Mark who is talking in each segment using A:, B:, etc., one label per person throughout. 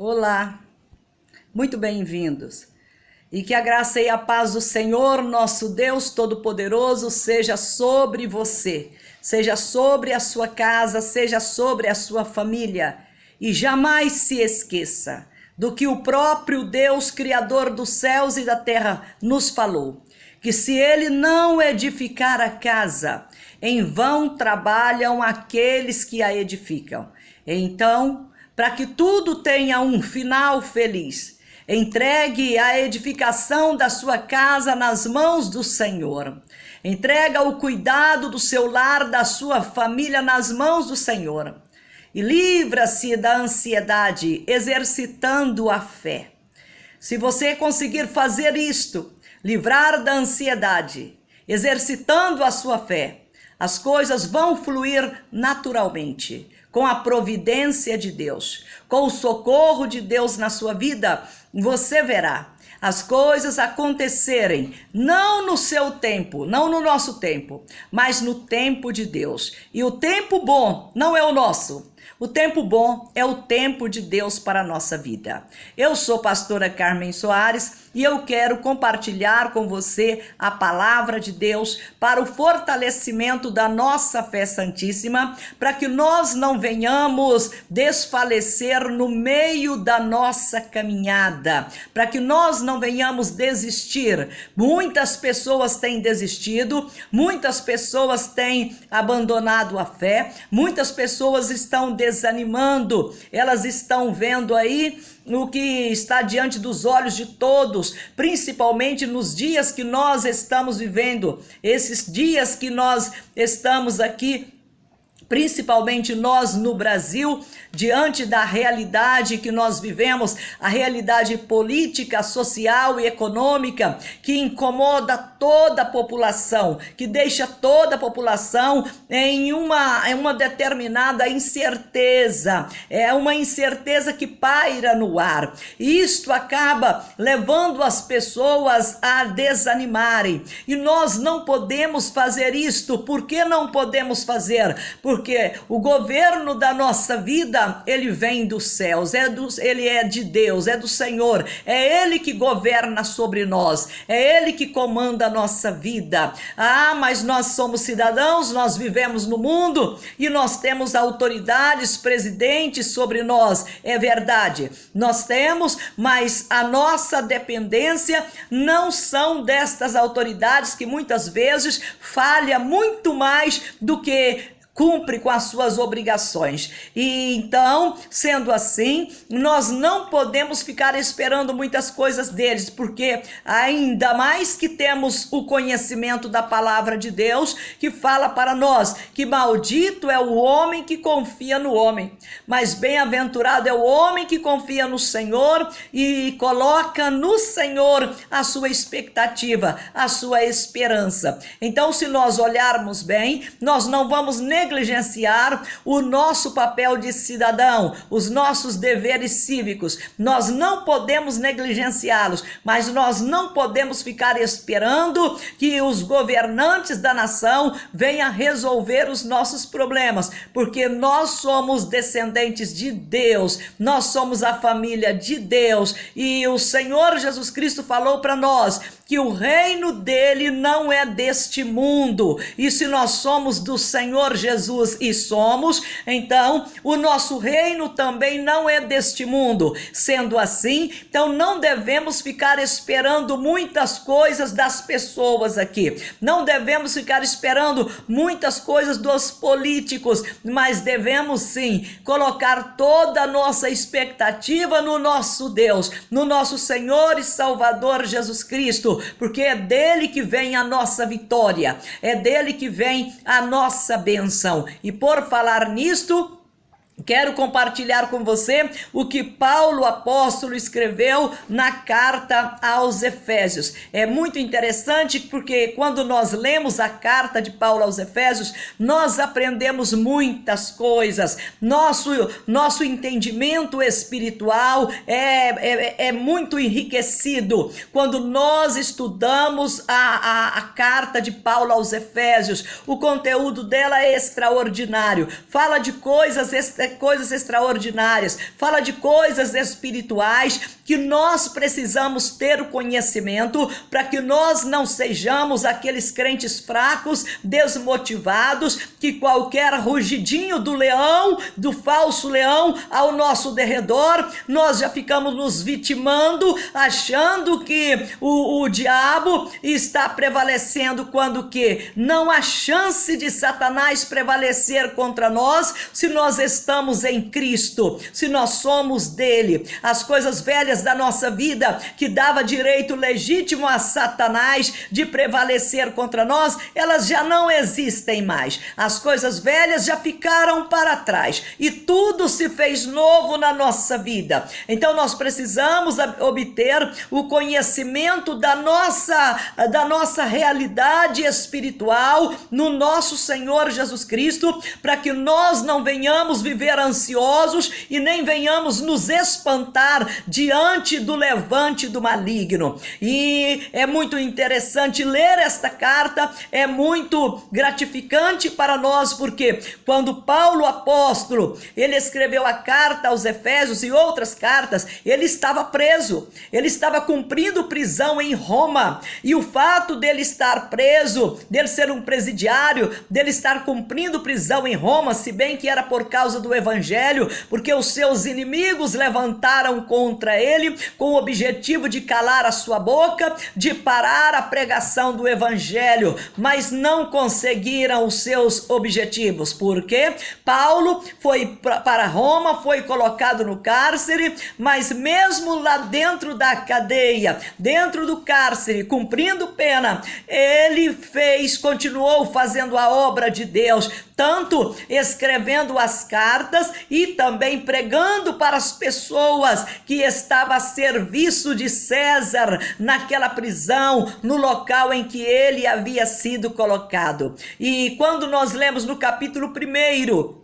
A: Olá, muito bem-vindos. E que a graça e a paz do Senhor, nosso Deus Todo-Poderoso, seja sobre você, seja sobre a sua casa, seja sobre a sua família. E jamais se esqueça do que o próprio Deus, Criador dos céus e da terra, nos falou. Que se ele não edificar a casa, em vão trabalham aqueles que a edificam. Então, para que tudo tenha um final feliz, entregue a edificação da sua casa nas mãos do Senhor. Entrega o cuidado do seu lar, da sua família nas mãos do Senhor. E livra-se da ansiedade, exercitando a fé. Se você conseguir fazer isto, livrar da ansiedade, exercitando a sua fé, as coisas vão fluir naturalmente, com a providência de Deus, com o socorro de Deus na sua vida. Você verá as coisas acontecerem, não no seu tempo, não no nosso tempo, mas no tempo de Deus. E o tempo bom não é o nosso. O tempo bom é o tempo de Deus para a nossa vida. Eu sou pastora Carmen Soares e eu quero compartilhar com você a palavra de Deus para o fortalecimento da nossa fé santíssima, para que nós não venhamos desfalecer no meio da nossa caminhada, para que nós não venhamos desistir. Muitas pessoas têm desistido, muitas pessoas têm abandonado a fé, muitas pessoas estão desanimando, elas estão vendo aí o que está diante dos olhos de todos, principalmente nos dias que nós estamos vivendo, esses dias que nós estamos aqui, principalmente nós no Brasil, diante da realidade que nós vivemos, a realidade política, social e econômica que incomoda toda a população, que deixa toda a população em uma determinada incerteza, é uma incerteza que paira no ar. E isto acaba levando as pessoas a desanimarem. E nós não podemos fazer isto. Por que não podemos fazer? Porque o governo da nossa vida, ele vem dos céus, ele é de Deus, é do Senhor, é ele que governa sobre nós, é ele que comanda a nossa vida. Mas nós somos cidadãos, nós vivemos no mundo e nós temos autoridades, presidentes sobre nós, é verdade, nós temos, mas a nossa dependência não são destas autoridades que muitas vezes falha muito mais do que cumpre com as suas obrigações. E então, sendo assim, nós não podemos ficar esperando muitas coisas deles, porque ainda mais que temos o conhecimento da palavra de Deus, que fala para nós que maldito é o homem que confia no homem, mas bem-aventurado é o homem que confia no Senhor e coloca no Senhor a sua expectativa, a sua esperança. Então, se nós olharmos bem, nós não vamos negligenciar o nosso papel de cidadão, os nossos deveres cívicos. Nós não podemos negligenciá-los, mas nós não podemos ficar esperando que os governantes da nação venham resolver os nossos problemas, porque nós somos descendentes de Deus, nós somos a família de Deus e o Senhor Jesus Cristo falou para nós que o reino dele não é deste mundo. E se nós somos do Senhor Jesus e somos, então o nosso reino também não é deste mundo. Sendo assim, então não devemos ficar esperando muitas coisas das pessoas aqui. Não devemos ficar esperando muitas coisas dos políticos, mas devemos sim colocar toda a nossa expectativa no nosso Deus, no nosso Senhor e Salvador Jesus Cristo, porque é dele que vem a nossa vitória, é dele que vem a nossa bênção. E por falar nisto, quero compartilhar com você o que Paulo apóstolo escreveu na carta aos Efésios. É muito interessante porque quando nós lemos a carta de Paulo aos Efésios, nós aprendemos muitas coisas. Nosso entendimento espiritual é muito enriquecido quando nós estudamos a carta de Paulo aos Efésios. O conteúdo dela é extraordinário. Fala de coisas coisas extraordinárias, fala de coisas espirituais que nós precisamos ter o conhecimento para que nós não sejamos aqueles crentes fracos, desmotivados, que qualquer rugidinho do leão, do falso leão ao nosso derredor, nós já ficamos nos vitimando, achando que o diabo está prevalecendo, quando que não há chance de Satanás prevalecer contra nós, se nós estamos em Cristo, se nós somos dele. As coisas velhas da nossa vida, que dava direito legítimo a Satanás de prevalecer contra nós, elas já não existem mais. As coisas velhas já ficaram para trás e tudo se fez novo na nossa vida. Então nós precisamos obter o conhecimento da nossa realidade espiritual no nosso Senhor Jesus Cristo, para que nós não venhamos viver ansiosos e nem venhamos nos espantar diante do levante do maligno. E é muito interessante ler esta carta, é muito gratificante para nós, porque quando Paulo apóstolo, ele escreveu a carta aos Efésios e outras cartas, ele estava preso, ele estava cumprindo prisão em Roma, e o fato dele estar preso, dele ser um presidiário, dele estar cumprindo prisão em Roma, se bem que era por causa do evangelho, porque os seus inimigos levantaram contra ele com o objetivo de calar a sua boca, de parar a pregação do evangelho, mas não conseguiram os seus objetivos, porque Paulo foi para Roma, foi colocado no cárcere, mas mesmo lá dentro da cadeia, dentro do cárcere, cumprindo pena, ele continuou fazendo a obra de Deus, tanto escrevendo as cartas e também pregando para as pessoas que estavam a serviço de César naquela prisão, no local em que ele havia sido colocado. E quando nós lemos no capítulo 1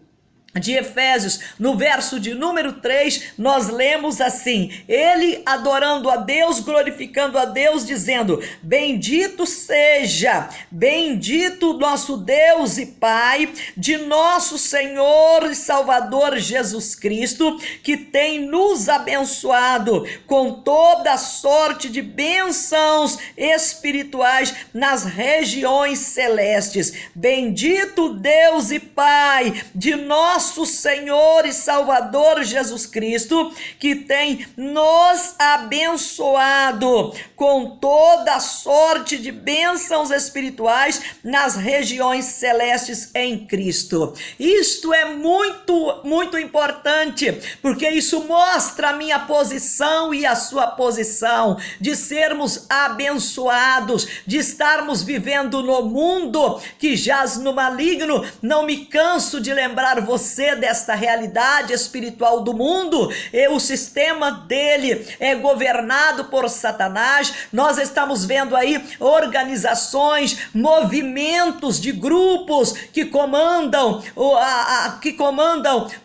A: de Efésios, no verso de número 3, nós lemos assim: ele adorando a Deus, glorificando a Deus, dizendo: bendito seja, bendito nosso Deus e Pai, de nosso Senhor e Salvador Jesus Cristo, que tem nos abençoado com toda sorte de bênçãos espirituais nas regiões celestes. Bendito Deus e Pai de nosso Senhor e Salvador Jesus Cristo, que tem nos abençoado com toda sorte de bênçãos espirituais nas regiões celestes em Cristo. Isto é muito, muito importante, porque isso mostra a minha posição e a sua posição, de sermos abençoados, de estarmos vivendo no mundo que jaz no maligno. Não me canso de lembrar você desta realidade espiritual do mundo. O sistema dele é governado por Satanás. Nós estamos vendo aí organizações, movimentos de grupos que comandam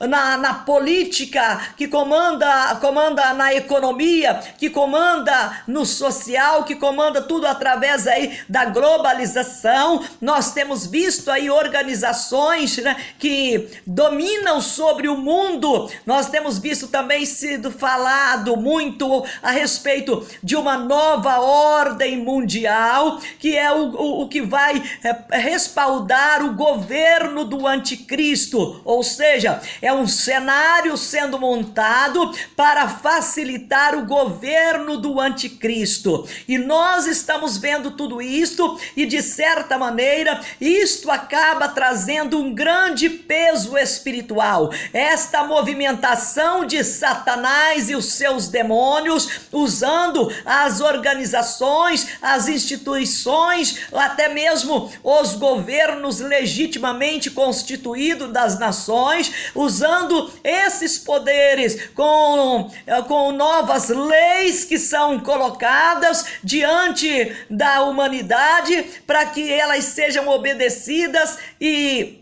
A: na política, que comanda na economia, que comanda no social, que comanda tudo através aí da globalização. Nós temos visto aí organizações, né, que dominam sobre o mundo. Nós temos visto também sido falado muito a respeito de uma nova ordem mundial, que é o que vai respaldar o governo do anticristo, ou seja, é um cenário sendo montado para facilitar o governo do anticristo, e nós estamos vendo tudo isto, e de certa maneira isto acaba trazendo um grande peso espiritual. Esta movimentação de Satanás e os seus demônios, usando as organizações, as instituições, até mesmo os governos legitimamente constituídos das nações, usando esses poderes com novas leis que são colocadas diante da humanidade para que elas sejam obedecidas, e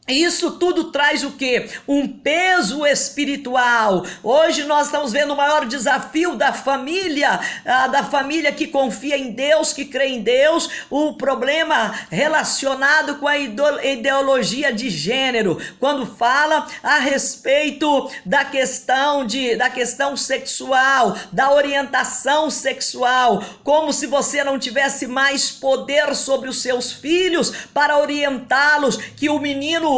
A: Isso tudo traz o quê? Um peso espiritual. Hoje nós estamos vendo o maior desafio da família que confia em Deus, que crê em Deus, o problema relacionado com a ideologia de gênero, quando fala a respeito da questão sexual, da orientação sexual, como se você não tivesse mais poder sobre os seus filhos para orientá-los, que o menino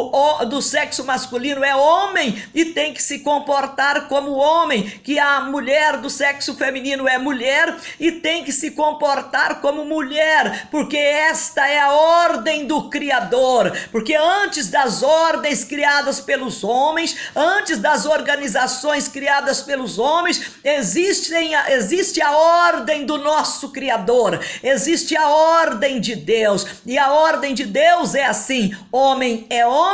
A: do sexo masculino é homem e tem que se comportar como homem, que a mulher do sexo feminino é mulher e tem que se comportar como mulher, porque esta é a ordem do Criador, porque antes das ordens criadas pelos homens, antes das organizações criadas pelos homens, existe a ordem do nosso Criador, existe a ordem de Deus, e a ordem de Deus é assim: homem é homem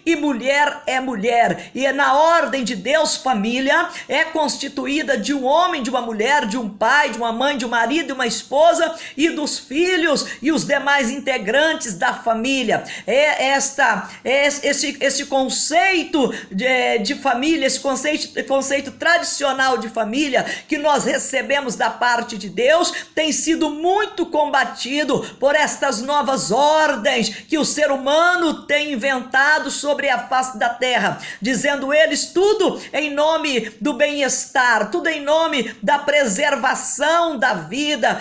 A: e mulher é mulher. E na ordem de Deus, família é constituída de um homem, de uma mulher, de um pai, de uma mãe, de um marido, de uma esposa e dos filhos e os demais integrantes da família. Esse conceito de família, esse conceito tradicional de família que nós recebemos da parte de Deus, tem sido muito combatido por estas novas ordens que o ser humano tem inventado sobre a face da terra, dizendo eles tudo em nome do bem-estar, tudo em nome da preservação da vida,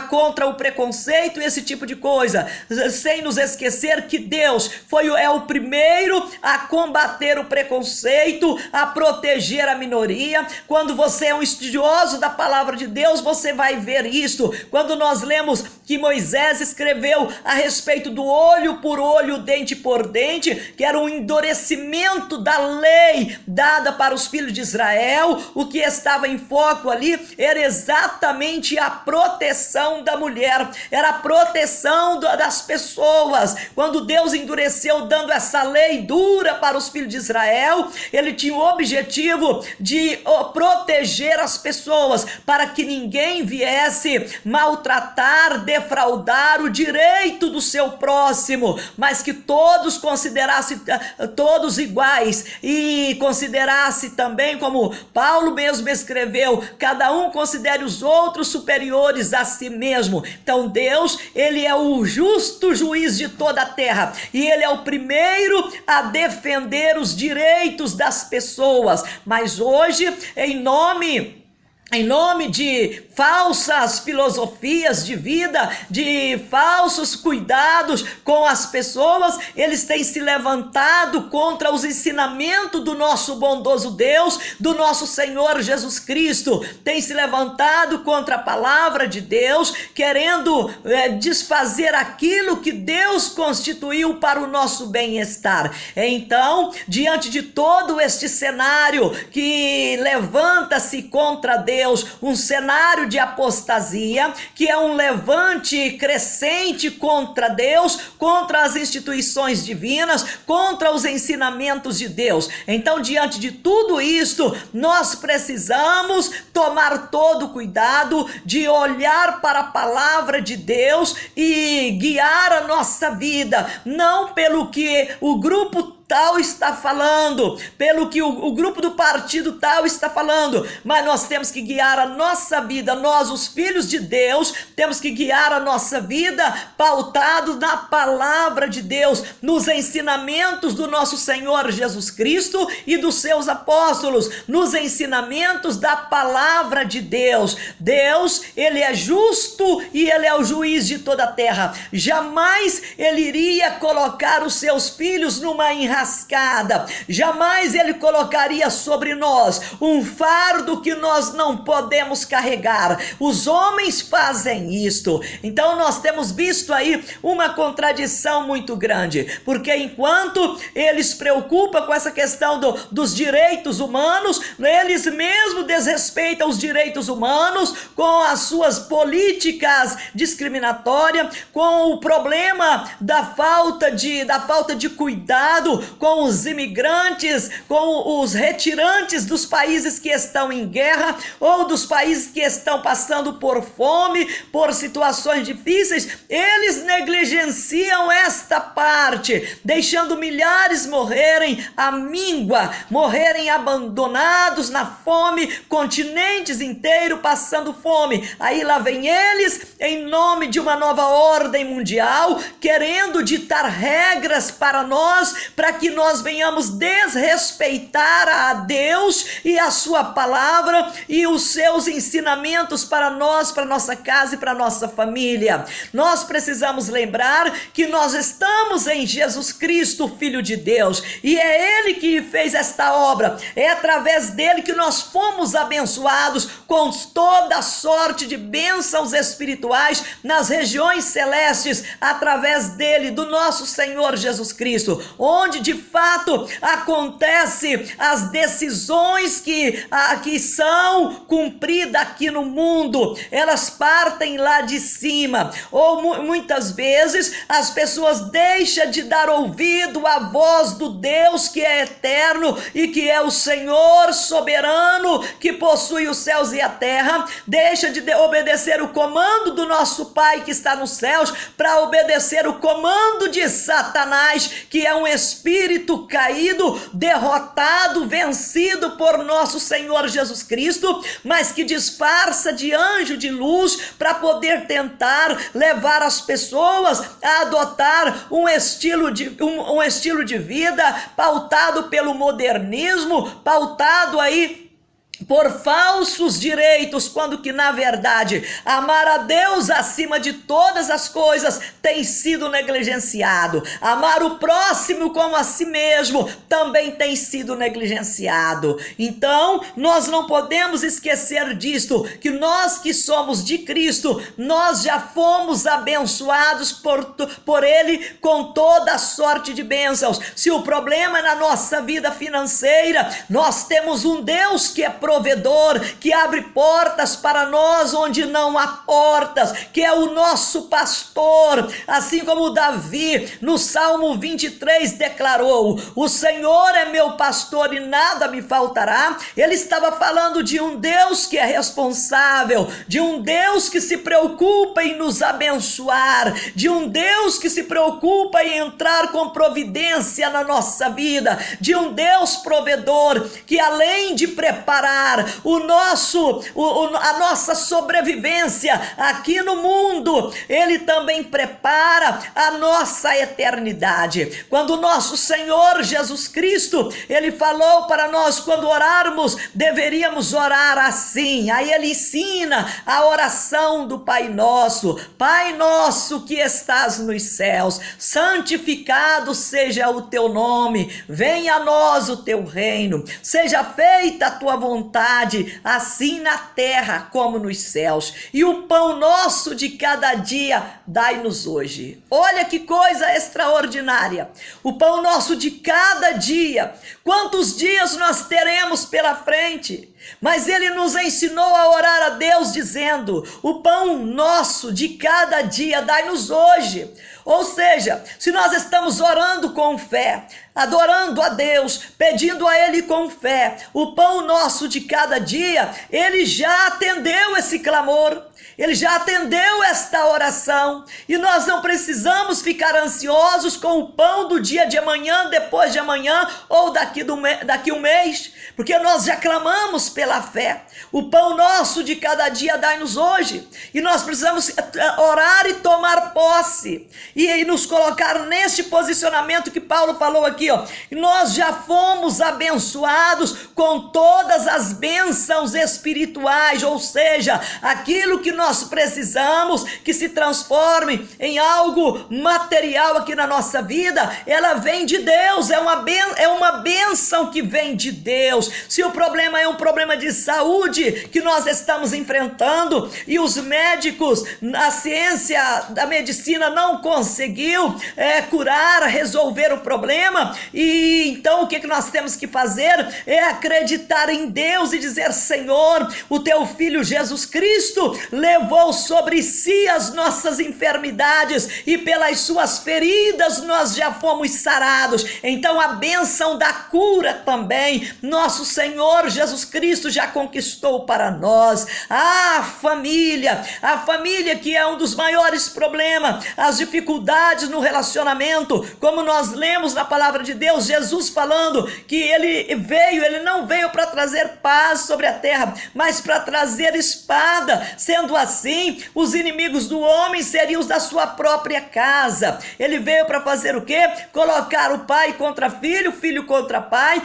A: contra o preconceito e esse tipo de coisa, sem nos esquecer que Deus é o primeiro a combater o preconceito, a proteger a minoria. Quando você é um estudioso da palavra de Deus, você vai ver isso. Quando nós lemos que Moisés escreveu a respeito do olho por olho, dente por dente, que era um endurecimento da lei dada para os filhos de Israel, o que estava em foco ali era exatamente a proteção da mulher, era a proteção das pessoas. Quando Deus endureceu dando essa lei dura para os filhos de Israel, ele tinha o objetivo de proteger as pessoas, para que ninguém viesse maltratar, defraudar o direito do seu próximo, mas que todos considerassem todos iguais e considerasse também, como Paulo mesmo escreveu, cada um considere os outros superiores a si mesmo. Então Deus, ele é o justo juiz de toda a terra e ele é o primeiro a defender os direitos das pessoas. Mas hoje, em nome de falsas filosofias de vida, de falsos cuidados com as pessoas, eles têm se levantado contra os ensinamentos do nosso bondoso Deus, do nosso Senhor Jesus Cristo, têm se levantado contra a palavra de Deus, querendo desfazer aquilo que Deus constituiu para o nosso bem-estar. Então, diante de todo este cenário que levanta-se contra Deus, um cenário de apostasia, que é um levante crescente contra Deus, contra as instituições divinas, contra os ensinamentos de Deus. Então, diante de tudo isto, nós precisamos tomar todo cuidado de olhar para a palavra de Deus e guiar a nossa vida, não pelo que o grupo tal está falando, pelo que o grupo do partido tal está falando, mas nós temos que guiar a nossa vida, nós, os filhos de Deus, temos que guiar a nossa vida pautados na palavra de Deus, nos ensinamentos do nosso Senhor Jesus Cristo e dos seus apóstolos, nos ensinamentos da palavra de Deus. Deus, ele é justo e ele é o juiz de toda a terra. Jamais ele iria colocar os seus filhos numa enrascada, jamais ele colocaria sobre nós um fardo que nós não podemos carregar. Os homens fazem isto. Então nós temos visto aí uma contradição muito grande, porque enquanto eles preocupam com essa questão dos direitos humanos, eles mesmos desrespeitam os direitos humanos com as suas políticas discriminatórias, com o problema da falta de cuidado com os imigrantes, com os retirantes dos países que estão em guerra ou dos países que estão passando por fome, por situações difíceis. Eles negligenciam esta parte, deixando milhares morrerem à míngua, morrerem abandonados na fome, continentes inteiros passando fome. Aí lá vem eles, em nome de uma nova ordem mundial, querendo ditar regras para nós, para que nós venhamos desrespeitar a Deus e a sua palavra e os seus ensinamentos para nós, para nossa casa e para nossa família. Nós precisamos lembrar que nós estamos em Jesus Cristo, Filho de Deus, e é Ele que fez esta obra. É através dele que nós fomos abençoados com toda a sorte de bênçãos espirituais nas regiões celestes, através dele, do nosso Senhor Jesus Cristo, onde de fato acontece as decisões que são cumpridas aqui no mundo. Elas partem lá de cima, ou muitas vezes as pessoas deixam de dar ouvido à voz do Deus que é eterno e que é o Senhor soberano, que possui os céus e a terra, deixa de obedecer o comando do nosso Pai que está nos céus para obedecer o comando de Satanás, que é um espírito caído, derrotado, vencido por nosso Senhor Jesus Cristo, mas que disfarça de anjo de luz para poder tentar levar as pessoas a adotar um estilo de vida pautado pelo modernismo, pautado aí por falsos direitos, quando que na verdade amar a Deus acima de todas as coisas tem sido negligenciado. Amar o próximo como a si mesmo também tem sido negligenciado. Então nós não podemos esquecer disto, que nós que somos de Cristo, nós já fomos abençoados por Ele com toda a sorte de bênçãos. Se o problema é na nossa vida financeira, nós temos um Deus que é provedor, que abre portas para nós onde não há portas, que é o nosso pastor. Assim como Davi no Salmo 23 declarou: o Senhor é meu pastor e nada me faltará. Ele estava falando de um Deus que é responsável, de um Deus que se preocupa em nos abençoar, de um Deus que se preocupa em entrar com providência na nossa vida, de um Deus provedor que, além de preparar a nossa sobrevivência aqui no mundo, Ele também prepara a nossa eternidade. Quando o nosso Senhor Jesus Cristo, Ele falou para nós, quando orarmos, deveríamos orar assim. Aí Ele ensina a oração do Pai Nosso: Pai nosso que estás nos céus, santificado seja o teu nome, venha a nós o teu reino, seja feita a tua vontade, assim na terra como nos céus, e o pão nosso de cada dia dai-nos hoje. Olha que coisa extraordinária, o pão nosso de cada dia. Quantos dias nós teremos pela frente? Mas Ele nos ensinou a orar a Deus dizendo: o pão nosso de cada dia dai-nos hoje. Ou seja, se nós estamos orando com fé, adorando a Deus, pedindo a Ele com fé o pão nosso de cada dia, Ele já atendeu esse clamor, Ele já atendeu esta oração, e nós não precisamos ficar ansiosos com o pão do dia de amanhã, depois de amanhã ou daqui um mês, porque nós já clamamos pela fé. O pão nosso de cada dia dai-nos hoje, e nós precisamos orar e tomar posse, e nos colocar neste posicionamento que Paulo falou aqui, ó. Nós já fomos abençoados com todas as bênçãos espirituais, ou seja, aquilo que nós precisamos que se transforme em algo material aqui na nossa vida, ela vem de Deus, é uma bênção que vem de Deus. Se o problema é um problema de saúde que nós estamos enfrentando e os médicos, a ciência da medicina não conseguiu curar, resolver o problema, e então o que nós temos que fazer é acreditar em Deus e dizer: Senhor, o teu Filho Jesus Cristo levou sobre si as nossas enfermidades e pelas suas feridas nós já fomos sarados. Então a bênção da cura também, nosso Senhor Jesus Cristo já conquistou para nós. A família que é um dos maiores problemas, as dificuldades no relacionamento, como nós lemos na palavra de Deus, Jesus falando que ele não veio para trazer paz sobre a terra, mas para trazer espada. Sendo assim, os inimigos do homem seriam os da sua própria casa. Ele veio para fazer o quê? Colocar o pai contra filho, filho contra pai,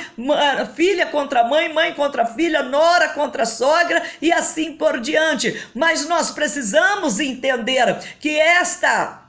A: filha contra mãe, mãe contra filha, nora contra sogra e assim por diante. Mas nós precisamos entender que esta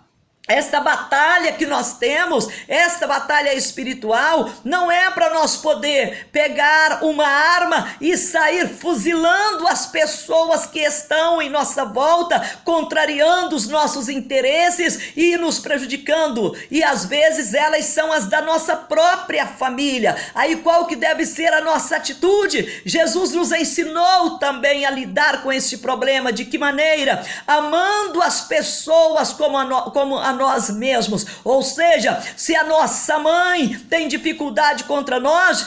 A: batalha que nós temos, esta batalha espiritual, não é para nós poder pegar uma arma e sair fuzilando as pessoas que estão em nossa volta, contrariando os nossos interesses e nos prejudicando. E às vezes elas são as da nossa própria família. Aí qual que deve ser a nossa atitude? Jesus nos ensinou também a lidar com esse problema. De que maneira? Amando as pessoas como a nós mesmos. Ou seja, se a nossa mãe tem dificuldade contra nós,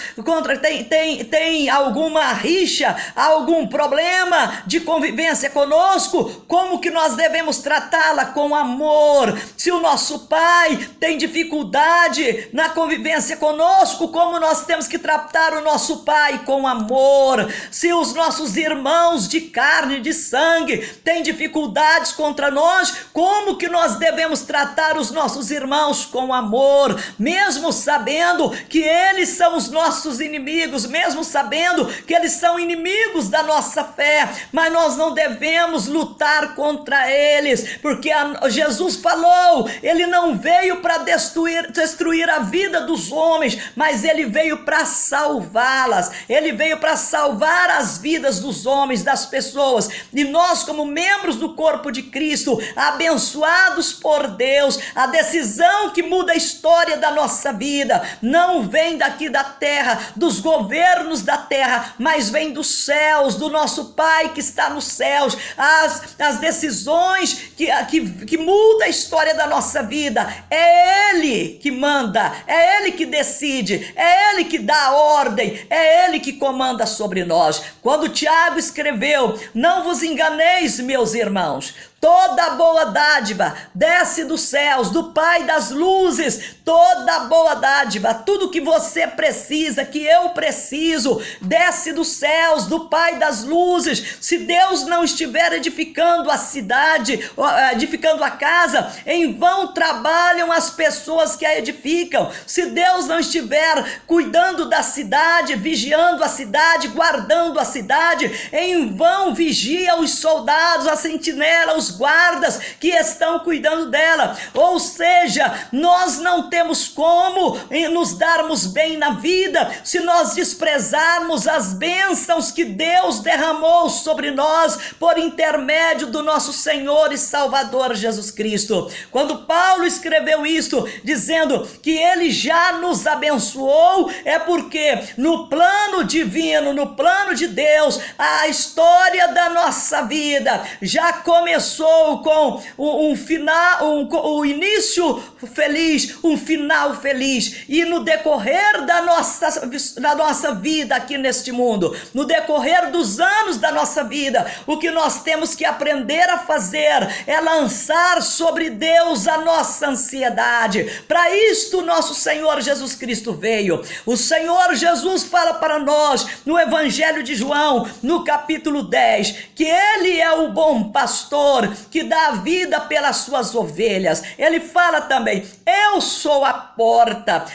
A: tem alguma rixa, algum problema de convivência conosco, como que nós devemos tratá-la? Com amor. Se o nosso pai tem dificuldade na convivência conosco, como nós temos que tratar o nosso pai? Com amor. Se os nossos irmãos de carne e de sangue têm dificuldades contra nós, como que nós devemos tratar os nossos irmãos? Com amor, mesmo sabendo que eles são os nossos inimigos, mesmo sabendo que eles são inimigos da nossa fé, mas nós não devemos lutar contra eles, porque Jesus falou, ele não veio para destruir a vida dos homens, mas ele veio para salvá-las, ele veio para salvar as vidas dos homens, das pessoas. E nós, como membros do corpo de Cristo, abençoados por Deus, a decisão que muda a história da nossa vida não vem daqui da terra, dos governos da terra, mas vem dos céus, do nosso Pai que está nos céus. As decisões que muda a história da nossa vida, é Ele que manda, é Ele que decide, é Ele que dá a ordem, é Ele que comanda sobre nós. Quando Tiago escreveu, não vos enganeis, meus irmãos, toda boa dádiva desce dos céus, do Pai das luzes. Toda boa dádiva, tudo que você precisa, que eu preciso, desce dos céus, do Pai das luzes. Se Deus não estiver edificando a cidade, edificando a casa, em vão trabalham as pessoas que a edificam. Se Deus não estiver cuidando da cidade, vigiando a cidade, guardando a cidade, em vão vigia os soldados, a sentinela, os guardas que estão cuidando dela. Ou seja, nós não temos como nos darmos bem na vida se nós desprezarmos as bênçãos que Deus derramou sobre nós por intermédio do nosso Senhor e Salvador Jesus Cristo. Quando Paulo escreveu isto, dizendo que ele já nos abençoou, é porque no plano divino, no plano de Deus, a história da nossa vida já começou com um início feliz, um final feliz, e no decorrer da nossa vida aqui neste mundo, no decorrer dos anos da nossa vida, o que nós temos que aprender a fazer é lançar sobre Deus a nossa ansiedade. Para isto nosso Senhor Jesus Cristo veio. O Senhor Jesus fala para nós no Evangelho de João, no capítulo 10, que Ele é o bom pastor que dá a vida pelas suas ovelhas. Ele fala também, eu sou a porta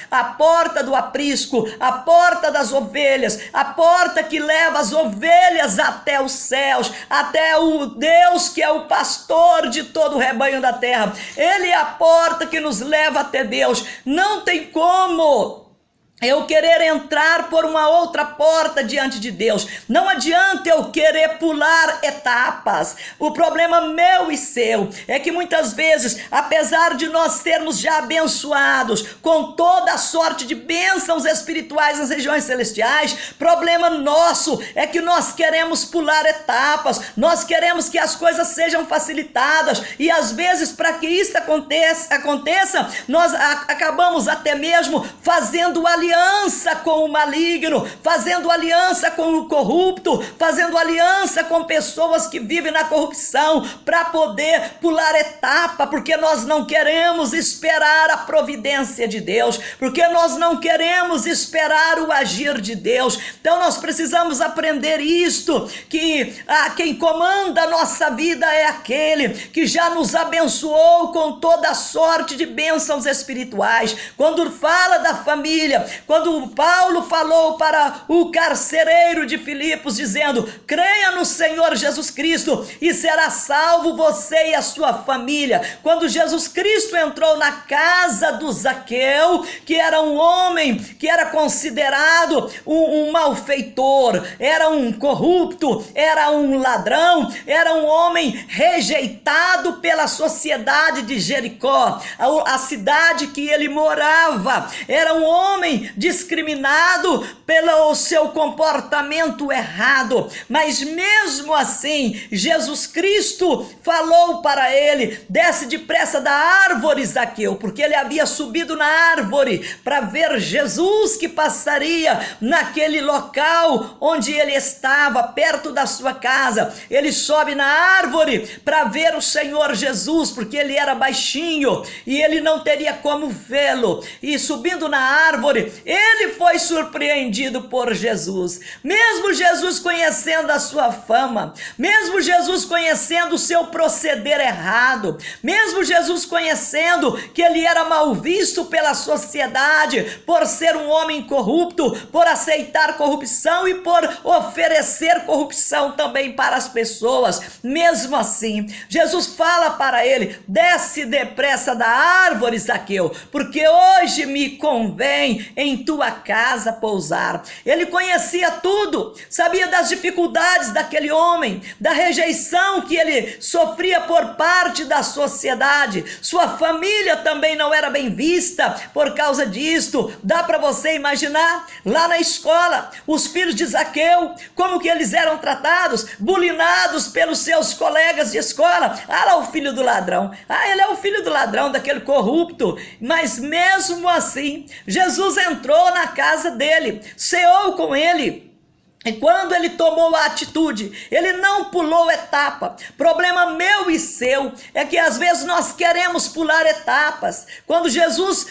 A: do aprisco, a porta das ovelhas, a porta que leva as ovelhas até os céus, até o Deus que é o pastor de todo o rebanho da terra. Ele é a porta que nos leva até Deus. Não tem como eu querer entrar por uma outra porta diante de Deus. Não adianta eu querer pular etapas. O problema meu e seu é que muitas vezes, apesar de nós sermos já abençoados com toda a sorte de bênçãos espirituais nas regiões celestiais, problema nosso é que nós queremos pular etapas, nós queremos que as coisas sejam facilitadas, e às vezes para que isso aconteça, nós acabamos até mesmo fazendo aliança com o maligno, fazendo aliança com o corrupto, fazendo aliança com pessoas que vivem na corrupção, para poder pular etapa, porque nós não queremos esperar a providência de Deus, porque nós não queremos esperar o agir de Deus. Então nós precisamos aprender isto, que quem comanda a nossa vida é aquele que já nos abençoou com toda a sorte de bênçãos espirituais. Quando fala da família, quando Paulo falou para o carcereiro de Filipos, dizendo: creia no Senhor Jesus Cristo e será salvo você e a sua família. Quando Jesus Cristo entrou na casa do Zaqueu, que era um homem que era considerado um malfeitor, era um corrupto, era um ladrão, era um homem rejeitado pela sociedade de Jericó, a cidade que ele morava, era um homem discriminado pelo seu comportamento errado, mas mesmo assim, Jesus Cristo falou para ele: desce depressa da árvore, Zaqueu, porque ele havia subido na árvore para ver Jesus que passaria naquele local onde ele estava, perto da sua casa. Ele sobe na árvore para ver o Senhor Jesus, porque ele era baixinho e ele não teria como vê-lo, e subindo na árvore, ele foi surpreendido por Jesus. Mesmo Jesus conhecendo a sua fama, mesmo Jesus conhecendo o seu proceder errado, mesmo Jesus conhecendo que ele era mal visto pela sociedade por ser um homem corrupto, por aceitar corrupção e por oferecer corrupção também para as pessoas, mesmo assim, Jesus fala para ele: desce depressa da árvore, Zaqueu, porque hoje me convém em tua casa pousar. Ele conhecia tudo, sabia das dificuldades daquele homem, da rejeição que ele sofria por parte da sociedade. Sua família também não era bem vista por causa disto. Dá para você imaginar lá na escola os filhos de Zaqueu, como que eles eram tratados, bulinados pelos seus colegas de escola. Ah, lá o filho do ladrão, ele é o filho do ladrão, daquele corrupto. Mas mesmo assim, Jesus entrou na casa dele, ceou com ele. E quando ele tomou a atitude, ele não pulou etapa. Problema meu e seu é que às vezes nós queremos pular etapas. Quando Jesus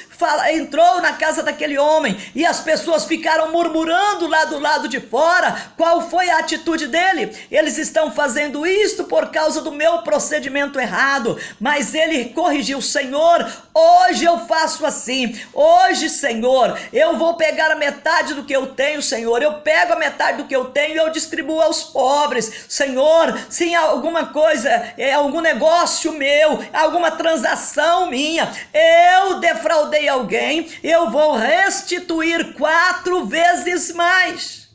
A: entrou na casa daquele homem e as pessoas ficaram murmurando lá do lado de fora, qual foi a atitude dele? Eles estão fazendo isto por causa do meu procedimento errado, mas ele corrigiu: Senhor, hoje eu faço assim, hoje, Senhor, eu vou pegar a metade do que eu tenho, Senhor, eu pego a metade do que eu tenho e eu distribuo aos pobres, Senhor. Se alguma coisa, algum negócio meu, alguma transação minha, eu defraudei alguém, eu vou restituir 4 vezes mais.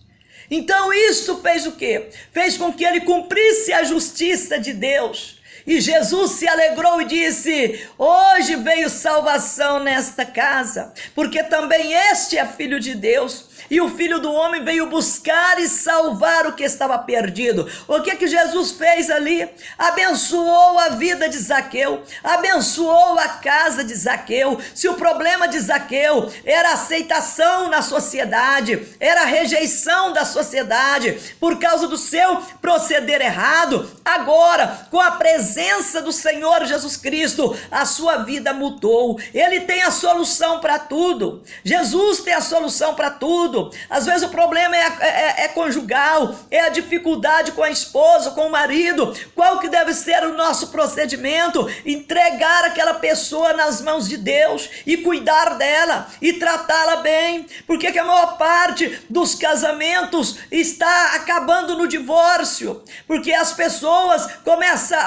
A: Então isto fez o quê? Fez com que ele cumprisse a justiça de Deus. E Jesus se alegrou e disse: hoje veio salvação nesta casa, porque também este é filho de Deus. E o Filho do Homem veio buscar e salvar o que estava perdido. O que Jesus fez ali? Abençoou a vida de Zaqueu, abençoou a casa de Zaqueu. Se o problema de Zaqueu era aceitação na sociedade, era rejeição da sociedade por causa do seu proceder errado, agora, com a presença do Senhor Jesus Cristo, a sua vida mudou. Ele tem a solução para tudo. Jesus tem a solução para tudo. tudo. Às vezes o problema é conjugal, é a dificuldade com a esposa, com o marido. Qual que deve ser o nosso procedimento? Entregar aquela pessoa nas mãos de Deus e cuidar dela e tratá-la bem. Porque que a maior parte dos casamentos está acabando no divórcio? Porque as pessoas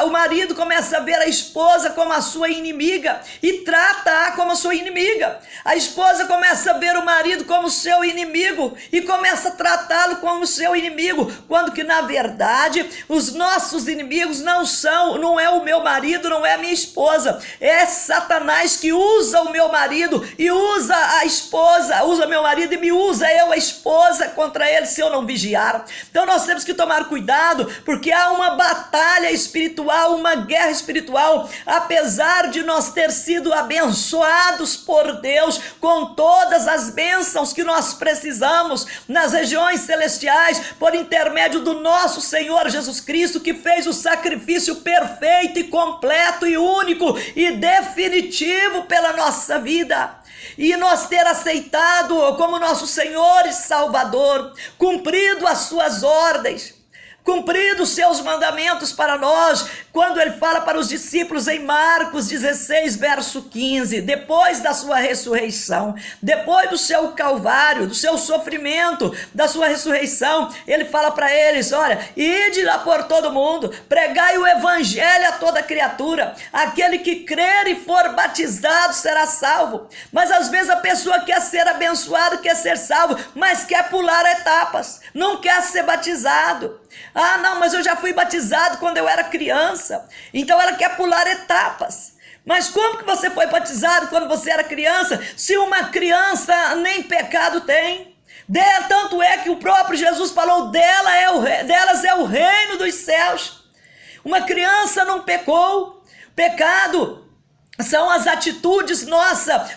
A: o marido começa a ver a esposa como a sua inimiga e trata-a como a sua inimiga. A esposa começa a ver o marido como seu inimigo e começa a tratá-lo como seu inimigo, quando que na verdade os nossos inimigos não é o meu marido, não é a minha esposa, é Satanás que usa o meu marido e usa a esposa, usa meu marido e me usa eu, a esposa, contra ele se eu não vigiar. Então nós temos que tomar cuidado, porque há uma batalha espiritual, uma guerra espiritual, apesar de nós ter sido abençoados por Deus com todas as bênçãos que nós precisamos nas regiões celestiais, por intermédio do nosso Senhor Jesus Cristo, que fez o sacrifício perfeito e completo e único e definitivo pela nossa vida. E nós ter aceitado como nosso Senhor e Salvador, cumprido as suas ordens, cumprido os seus mandamentos para nós, quando ele fala para os discípulos em Marcos 16, verso 15, depois da sua ressurreição, depois do seu calvário, do seu sofrimento, da sua ressurreição, ele fala para eles: olha, ide lá por todo mundo, pregai o evangelho a toda criatura, aquele que crer e for batizado será salvo. Mas às vezes a pessoa quer ser abençoada, quer ser salvo, mas quer pular etapas, não quer ser batizado. Ah, não, mas eu já fui batizado quando eu era criança. Então ela quer pular etapas. Mas como que você foi batizado quando você era criança, se uma criança nem pecado tem? Tanto é que o próprio Jesus falou, delas é o reino dos céus. Uma criança não pecou. Pecado são as atitudes nossas,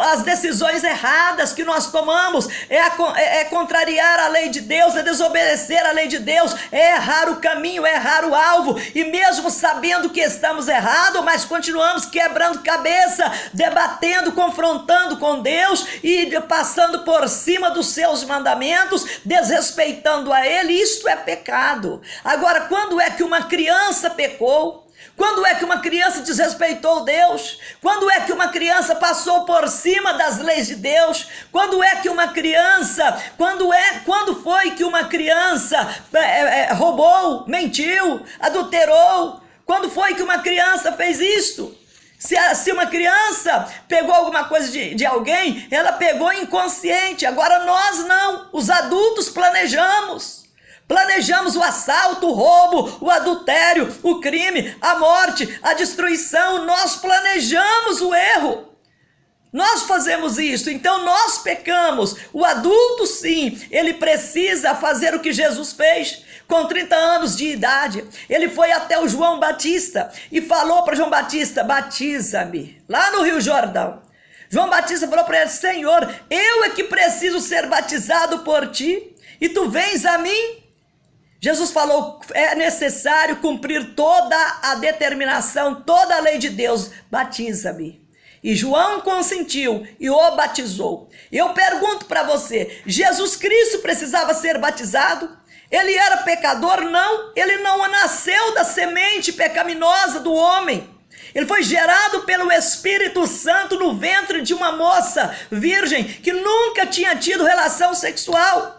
A: as decisões erradas que nós tomamos, é contrariar a lei de Deus, é desobedecer a lei de Deus, é errar o caminho, é errar o alvo, e mesmo sabendo que estamos errados, mas continuamos quebrando cabeça, debatendo, confrontando com Deus e passando por cima dos seus mandamentos, desrespeitando a Ele. Isto é pecado. Agora, quando é que uma criança pecou? Quando é que uma criança desrespeitou Deus? Quando é que uma criança passou por cima das leis de Deus? Quando é que uma criança, quando foi que uma criança roubou, mentiu, adulterou? Quando foi que uma criança fez isto? Se uma criança pegou alguma coisa de alguém, ela pegou inconsciente. Agora nós não, os adultos planejamos o assalto, o roubo, o adultério, o crime, a morte, a destruição. Nós planejamos o erro. Nós fazemos isso, então nós pecamos. O adulto, sim, ele precisa fazer o que Jesus fez. Com 30 anos de idade, ele foi até o João Batista e falou para João Batista: batiza-me, lá no Rio Jordão. João Batista falou para ele: Senhor, eu é que preciso ser batizado por ti, e tu vens a mim? Jesus falou: é necessário cumprir toda a determinação, toda a lei de Deus, batiza-me. E João consentiu e o batizou. Eu pergunto para você, Jesus Cristo precisava ser batizado? Ele era pecador? Não, ele não nasceu da semente pecaminosa do homem. Ele foi gerado pelo Espírito Santo no ventre de uma moça virgem que nunca tinha tido relação sexual.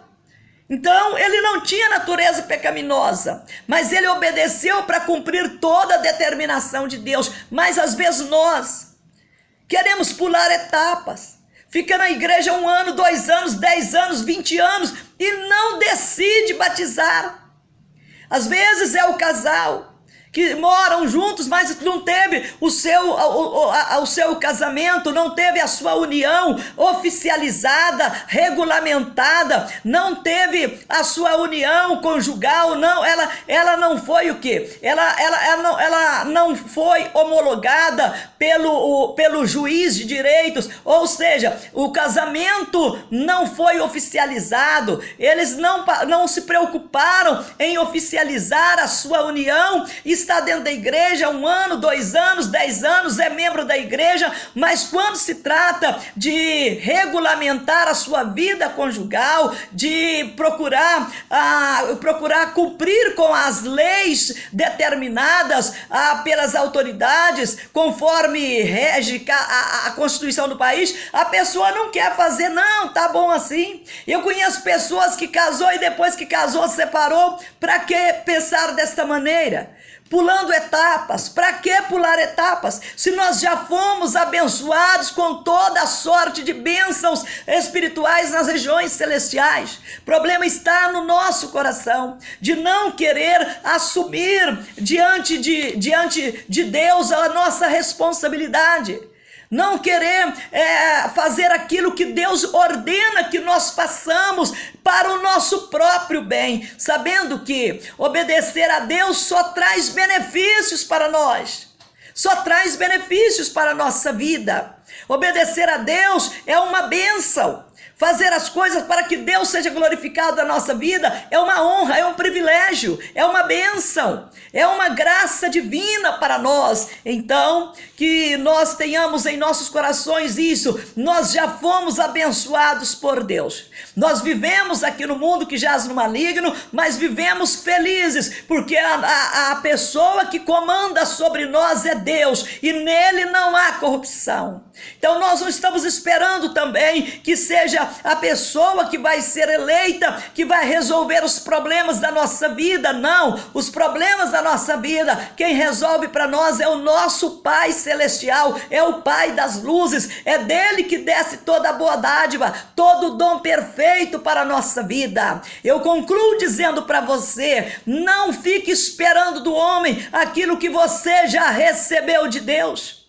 A: Então, ele não tinha natureza pecaminosa, mas ele obedeceu para cumprir toda a determinação de Deus. Mas às vezes nós queremos pular etapas, fica na igreja 1 ano, 2 anos, 10 anos, 20 anos e não decide batizar. Às vezes é o casal que moram juntos, mas não teve o seu casamento, não teve a sua união oficializada, regulamentada, não teve a sua união conjugal, não, ela não foi o quê? Ela não foi homologada pelo juiz de direitos, ou seja, o casamento não foi oficializado, eles não se preocuparam em oficializar a sua união e está dentro da igreja 1 ano, 2 anos, 10 anos, é membro da igreja, mas quando se trata de regulamentar a sua vida conjugal, de procurar cumprir com as leis determinadas pelas autoridades, conforme rege a Constituição do país, a pessoa não quer fazer, não, tá bom assim. Eu conheço pessoas que casou e depois que casou separou. Para que pensar desta maneira? Pulando etapas. Para que pular etapas? Se nós já fomos abençoados com toda a sorte de bênçãos espirituais nas regiões celestiais. O problema está no nosso coração, de não querer assumir diante de Deus a nossa responsabilidade. Não querer fazer aquilo que Deus ordena que nós façamos para o nosso próprio bem, sabendo que obedecer a Deus só traz benefícios para nós, só traz benefícios para a nossa vida. Obedecer a Deus é uma bênção. Fazer as coisas para que Deus seja glorificado na nossa vida é uma honra, é um privilégio, é uma bênção, é uma graça divina para nós. Então, que nós tenhamos em nossos corações isso. Nós já fomos abençoados por Deus. Nós vivemos aqui no mundo que jaz no maligno, mas vivemos felizes, porque a pessoa que comanda sobre nós é Deus, e nele não há corrupção. Então nós não estamos esperando também que seja a pessoa que vai ser eleita, que vai resolver os problemas da nossa vida. Não, os problemas da nossa vida, quem resolve para nós é o nosso Pai Celestial, é o Pai das luzes, é dele que desce toda a boa dádiva, todo o dom perfeito para a nossa vida. Eu concluo dizendo para você, não fique esperando do homem aquilo que você já recebeu de Deus.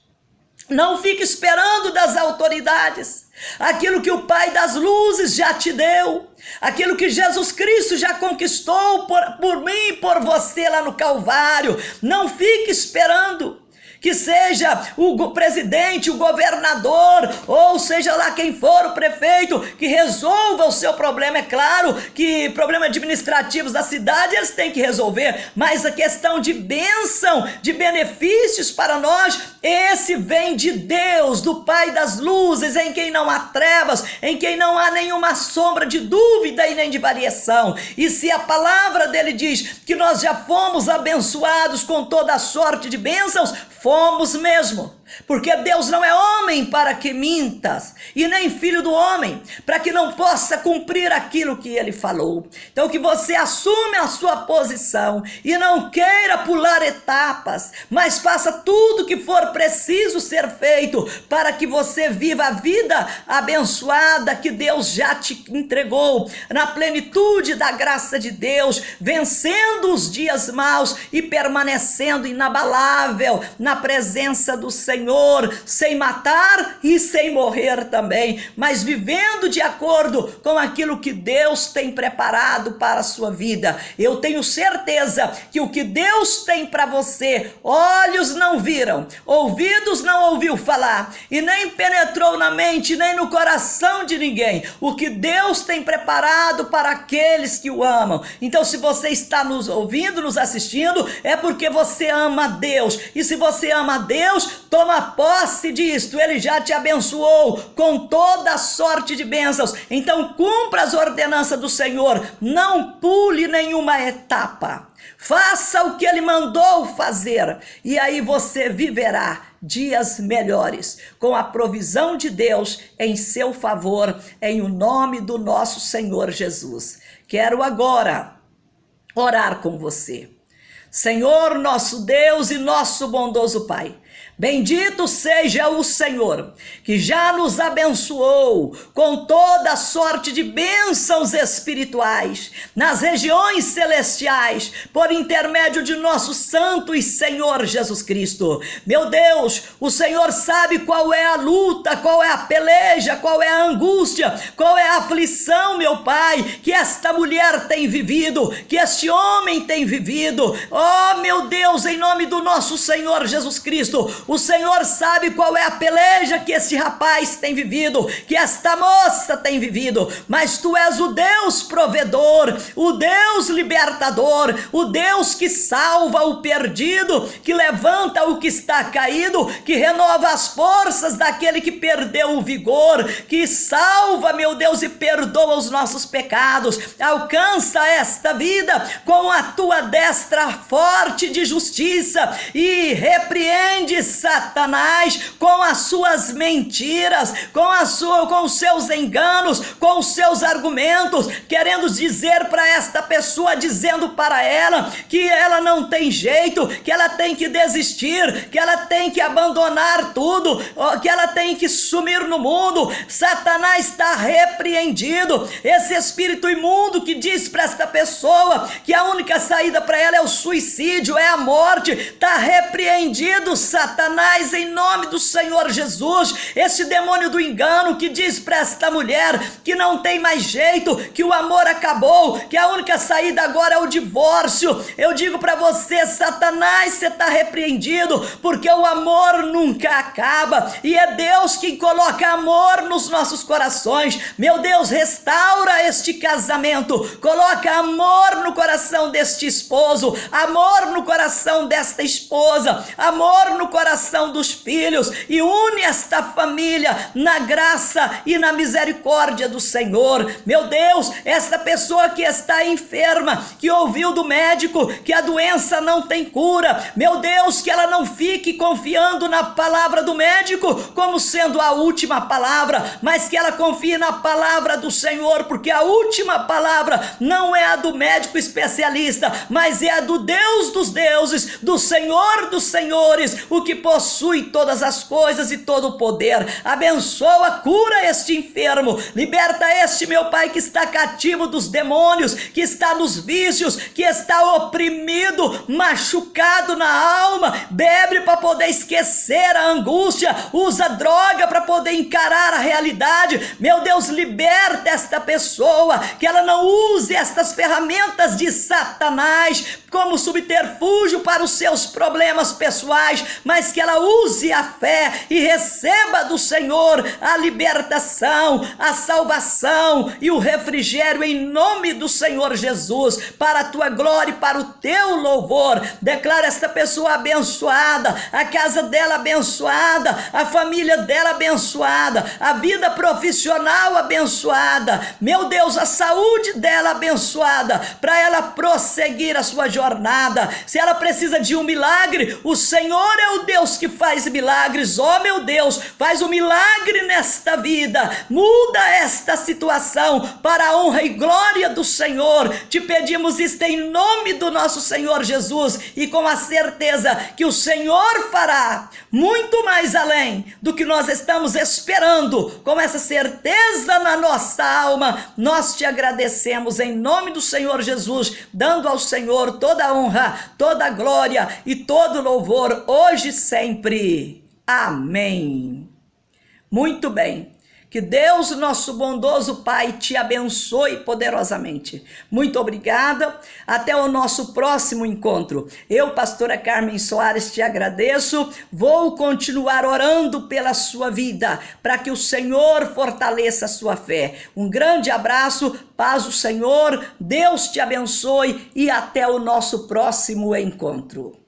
A: Não fique esperando das autoridades aquilo que o Pai das luzes já te deu, aquilo que Jesus Cristo já conquistou por mim e por você lá no Calvário. Não fique esperando que seja o presidente, o governador, ou seja lá quem for o prefeito, que resolva o seu problema. É claro que problemas administrativos da cidade eles têm que resolver, mas a questão de bênção, de benefícios para nós, esse vem de Deus, do Pai das luzes, em quem não há trevas, em quem não há nenhuma sombra de dúvida e nem de variação. E se a palavra dele diz que nós já fomos abençoados com toda a sorte de bênçãos, fomos mesmo, porque Deus não é homem para que mintas, e nem filho do homem, para que não possa cumprir aquilo que ele falou. Então que você assume a sua posição, e não queira pular etapas, mas faça tudo que for preciso ser feito, para que você viva a vida abençoada que Deus já te entregou, na plenitude da graça de Deus, vencendo os dias maus, e permanecendo inabalável, na presença do Senhor, sem matar e sem morrer também, mas vivendo de acordo com aquilo que Deus tem preparado para a sua vida. Eu tenho certeza que o que Deus tem para você, olhos não viram, ouvidos não ouviu falar, e nem penetrou na mente, nem no coração de ninguém, o que Deus tem preparado para aqueles que o amam. Então, se você está nos ouvindo, nos assistindo, é porque você ama Deus, e se você ama a Deus, toma posse disto. Ele já te abençoou com toda a sorte de bênçãos. Então cumpra as ordenanças do Senhor, não pule nenhuma etapa, faça o que ele mandou fazer, e aí você viverá dias melhores, com a provisão de Deus em seu favor, em o nome do nosso Senhor Jesus. Quero agora orar com você. Senhor, nosso Deus e nosso bondoso Pai, bendito seja o Senhor, que já nos abençoou com toda a sorte de bênçãos espirituais nas regiões celestiais, por intermédio de nosso Santo e Senhor Jesus Cristo. Meu Deus, o Senhor sabe qual é a luta, qual é a peleja, qual é a angústia, qual é a aflição, meu Pai, que esta mulher tem vivido, que este homem tem vivido. Oh, meu Deus, em nome do nosso Senhor Jesus Cristo, vivido. O Senhor sabe qual é a peleja que esse rapaz tem vivido, que esta moça tem vivido, mas tu és o Deus provedor, o Deus libertador, o Deus que salva o perdido, que levanta o que está caído, que renova as forças daquele que perdeu o vigor, que salva, meu Deus, e perdoa os nossos pecados. Alcança esta vida com a tua destra forte de justiça e repreende Satanás com as suas mentiras, com os seus enganos, com os seus argumentos, querendo dizer para esta pessoa, dizendo para ela que ela não tem jeito, que ela tem que desistir, que ela tem que abandonar tudo, que ela tem que sumir no mundo. Satanás está repreendido. Esse espírito imundo que diz para esta pessoa que a única saída para ela é o suicídio, é a morte, está repreendido, Satanás, em nome do Senhor Jesus. Esse demônio do engano que diz para esta mulher que não tem mais jeito, que o amor acabou, que a única saída agora é o divórcio, eu digo para você, Satanás, você está repreendido, porque o amor nunca acaba, e é Deus quem coloca amor nos nossos corações. Meu Deus, restaura este casamento, coloca amor no coração deste esposo, amor no coração desta esposa, amor no coração dos filhos, e une esta família na graça e na misericórdia do Senhor. Meu Deus, esta pessoa que está enferma, que ouviu do médico que a doença não tem cura, meu Deus, que ela não fique confiando na palavra do médico como sendo a última palavra, mas que ela confie na palavra do Senhor, porque a última palavra não é a do médico especialista, mas é a do Deus dos deuses, do Senhor dos senhores, o que possui todas as coisas e todo o poder. Abençoa, cura este enfermo, liberta este, meu Pai, que está cativo dos demônios, que está nos vícios, que está oprimido, machucado na alma, bebe para poder esquecer a angústia, usa droga para poder encarar a realidade. Meu Deus, liberta esta pessoa, que ela não use estas ferramentas de Satanás como subterfúgio para os seus problemas pessoais, mas que ela use a fé e receba do Senhor a libertação, a salvação e o refrigério em nome do Senhor Jesus, para a tua glória e para o teu louvor. Declara esta pessoa abençoada, a casa dela abençoada, a família dela abençoada, a vida profissional abençoada, meu Deus, a saúde dela abençoada, para ela prosseguir a sua jornada. Se ela precisa de um milagre, o Senhor é o Deus que faz milagres. Oh, meu Deus, faz um milagre nesta vida, muda esta situação para a honra e glória do Senhor. Te pedimos isto em nome do nosso Senhor Jesus, e com a certeza que o Senhor fará muito mais além do que nós estamos esperando. Com essa certeza na nossa alma, nós te agradecemos em nome do Senhor Jesus, dando ao Senhor toda a honra, toda a glória e todo louvor, hoje e sempre. Amém. Muito bem. Que Deus, nosso bondoso Pai, te abençoe poderosamente. Muito obrigada. Até o nosso próximo encontro. Eu, pastora Carmen Soares, te agradeço. Vou continuar orando pela sua vida, para que o Senhor fortaleça a sua fé. Um grande abraço, paz do Senhor, Deus te abençoe e até o nosso próximo encontro.